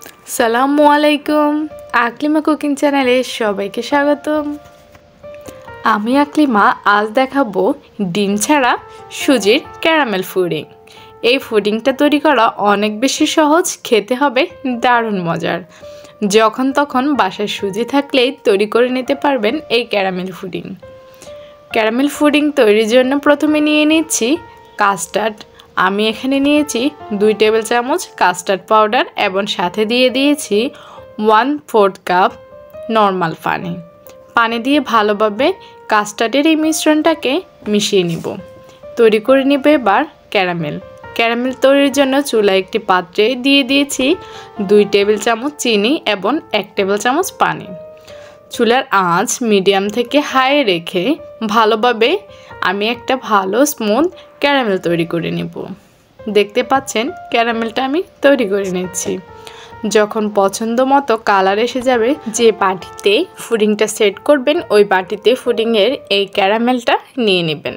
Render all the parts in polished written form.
আসসালামু আলাইকুম। আকলিমা কুকিং চ্যানেলে সবাইকে স্বাগতম। আমি আকলিমা আজ দেখাবো ডিম ছাড়া সুজির ক্যারামেল পুডিং। এই পুডিংটা তৈরি করা অনেক বেশি সহজ, খেতে হবে দারুণ মজার। যখন তখন বাসায় সুজি থাকলেই তৈরি করে নিতে পারবেন এই ক্যারামেল পুডিং। ক্যারামেল পুডিং তৈরির জন্য প্রথমে নিয়ে নিচ্ছি কাস্টার্ড। আমি এখানে নিয়েছি 2 টেবিল চামচ কাস্টার্ড পাউডার এবং সাথে দিয়ে দিয়েছি 1/4 কাপ নর্মাল পানি দিয়ে ভালোভাবে কাস্টার্ডের এই মিশ্রণটাকে মিশিয়ে নিব। তৈরি করে নিব এবার ক্যারামেল তৈরির জন্য চুলায় একটি পাত্রে দিয়ে দিয়েছি 2 টেবিল চামচ চিনি এবং 1 টেবিল চামচ পানি। চুলার আঁচ মিডিয়াম থেকে হাই রেখে ভালোভাবে আমি একটা ভালো স্মুথ ক্যারামেল তৈরি করে নেব। দেখতে পাচ্ছেন ক্যারামেলটা আমি তৈরি করে নিচ্ছি। যখন পছন্দ মতো কালার এসে যাবে, যে বাটিতে পুডিংটা সেট করবেন ওই বাটিতে পুডিংয়ের এই ক্যারামেলটা নিয়ে নেবেন।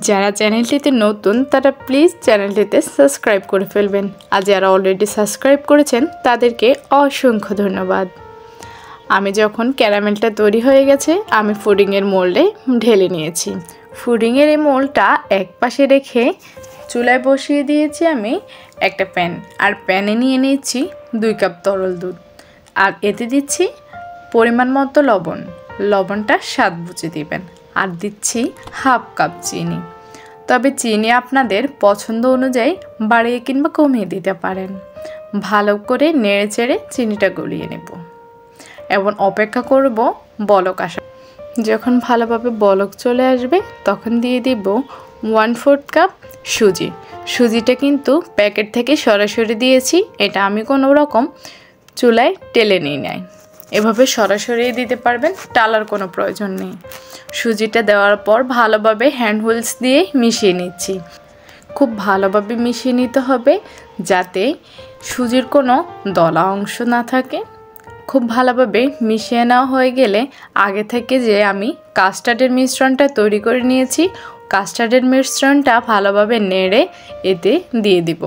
যারা চ্যানেলটিতে নতুন তারা প্লিজ চ্যানেলটিতে সাবস্ক্রাইব করে ফেলবেন, আর যারা অলরেডি সাবস্ক্রাইব করেছেন তাদেরকে অসংখ্য ধন্যবাদ। আমি যখন ক্যারামেলটা তৈরি হয়ে গেছে আমি পুডিংয়ের মোল্ডে ঢেলে নিয়েছি। পুডিংয়ের এই মোল্ডটা এক পাশে রেখে চুলায় বসিয়ে দিয়েছি আমি একটা প্যান, আর প্যানে নিয়ে নিচ্ছি 2 কাপ তরল দুধ, আর এতে দিচ্ছি পরিমাণ মতো লবণটা স্বাদ বুঝে দিবেন, আর দিচ্ছি 1/2 কাপ চিনি। তবে চিনি আপনাদের পছন্দ অনুযায়ী বাড়িয়ে কিংবা কমিয়ে দিতে পারেন। ভালো করে নেড়ে চেড়ে চিনিটা গলিয়ে নেব এবং অপেক্ষা করব বলক আসা। যখন ভালোভাবে বলক চলে আসবে তখন দিয়ে দিব 1/4 কাপ সুজিটা কিন্তু প্যাকেট থেকে সরাসরি দিয়েছি, এটা আমি কোনো রকম চুলায় টেলে নিই নাই। এভাবে সরাসরি দিতে পারবেন, টালার কোনো প্রয়োজন নেই। সুজিটা দেওয়ার পর ভালোভাবে হ্যান্ড হুইলস দিয়ে মিশিয়ে নিচ্ছি। খুব ভালোভাবে মিশিয়ে নিতে হবে যাতে সুজির কোনো দলা অংশ না থাকে। খুব ভালোভাবে মিশিয়ে নেওয়া হয়ে গেলে আগে থেকে যে আমি কাস্টার্ডের মিশ্রণটা তৈরি করে নিয়েছি, কাস্টার্ডের মিশ্রণটা ভালোভাবে নেড়ে এতে দিয়ে দিব।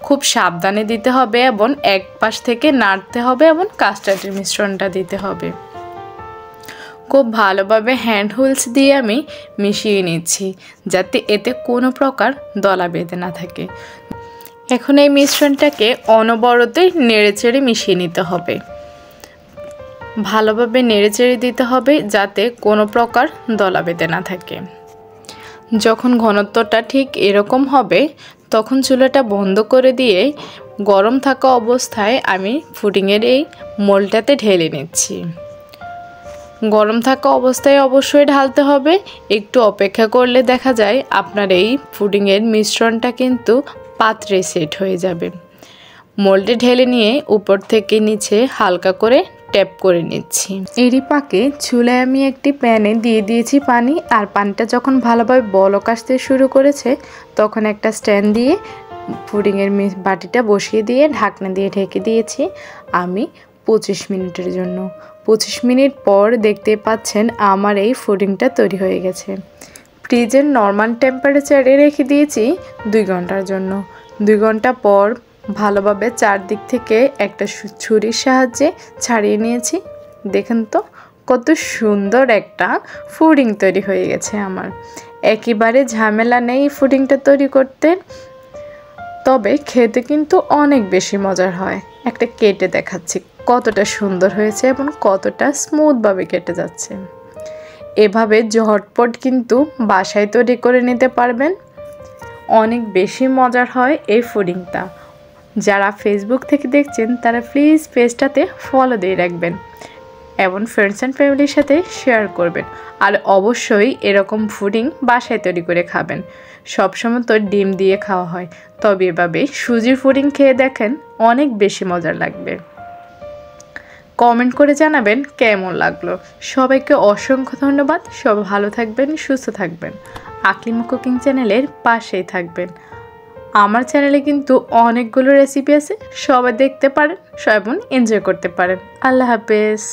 খুব সাবধানে দিতে হবে এবং এক পাশ থেকে নাড়তে হবে এবং কাস্টার্ডের মিশ্রণটা দিতে হবে। খুব ভালোভাবে হ্যান্ড হুইলস দিয়ে আমি মিশিয়ে নিচ্ছি যাতে এতে কোনো প্রকার দলা বেঁধে না থাকে। এখন এই মিশ্রণটাকে অনবরতে নেড়েচেড়ে মিশিয়ে নিতে হবে। ভালোভাবে নেড়েচেড়ে দিতে হবে যাতে কোনো প্রকার দলা বেঁধে না থাকে। যখন ঘনত্বটা ঠিক এরকম হবে তখন চুলাটা বন্ধ করে দিয়ে গরম থাকা অবস্থায় আমি পুডিংয়ের এই মোল্ডটাতে ঢেলে নিচ্ছি। গরম থাকা অবস্থায় অবশ্যই ঢালতে হবে। একটু অপেক্ষা করলে দেখা যায় আপনার এই পুডিংয়ের মিশ্রণটা কিন্তু পাত্রে সেট হয়ে যাবে। মোল্ডে ঢেলে নিয়ে উপর থেকে নিচে হালকা করে ট্যাপ করে নিচ্ছি। এরই পাকে চুলায় আমি একটি প্যানে দিয়ে দিয়েছি পানি, আর পানিটা যখন ভালোভাবে বলক আসতে শুরু করেছে তখন একটা স্ট্যান্ড দিয়ে পুডিংয়ের বাটিটা বসিয়ে দিয়ে ঢাকনা দিয়ে ঢেকে দিয়েছি আমি 25 মিনিটের জন্য। 25 মিনিট পর দেখতে পাচ্ছেন আমার এই পুডিংটা তৈরি হয়ে গেছে। ফ্রিজের নর্মাল টেম্পারেচারে রেখে দিয়েছি 2 ঘন্টার জন্য। 2 ঘন্টা পর ভালোভাবে চারদিক থেকে একটা ছুরির সাহায্যে ছাড়িয়ে নিয়েছি। দেখেন তো কত সুন্দর একটা পুডিং তৈরি হয়ে গেছে আমার। একেবারে ঝামেলা নেই পুডিংটা তৈরি করতে, তবে খেতে কিন্তু অনেক বেশি মজার হয়। একটা কেটে দেখাচ্ছি কতটা সুন্দর হয়েছে এবং কতটা স্মুথভাবে কেটে যাচ্ছে। এভাবে ঝটপট কিন্তু বাসায় তৈরি করে নিতে পারবেন। অনেক বেশি মজার হয় এই পুডিংটা। যারা ফেসবুক থেকে দেখছেন তারা প্লিজ পেজটাতে ফলো দিয়ে রাখবেন এবং ফ্রেন্ডস অ্যান্ড ফ্যামিলির সাথে শেয়ার করবেন। আর অবশ্যই এরকম পুডিং বাসায় তৈরি করে খাবেন। সবসময় তো ডিম দিয়ে খাওয়া হয়, তবে এভাবে সুজির পুডিং খেয়ে দেখেন, অনেক বেশি মজার লাগবে। কমেন্ট করে জানাবেন কেমন লাগলো। সবাইকে অসংখ্য ধন্যবাদ। সবাই ভালো থাকবেন, সুস্থ থাকবেন। আকলিমা কুকিং চ্যানেলের পাশেই থাকবেন। আমার চ্যানেলে কিন্তু অনেকগুলো রেসিপি আছে, সবাই দেখতে পারেন এবং এনজয় করতে পারেন। আল্লাহ হাফেজ।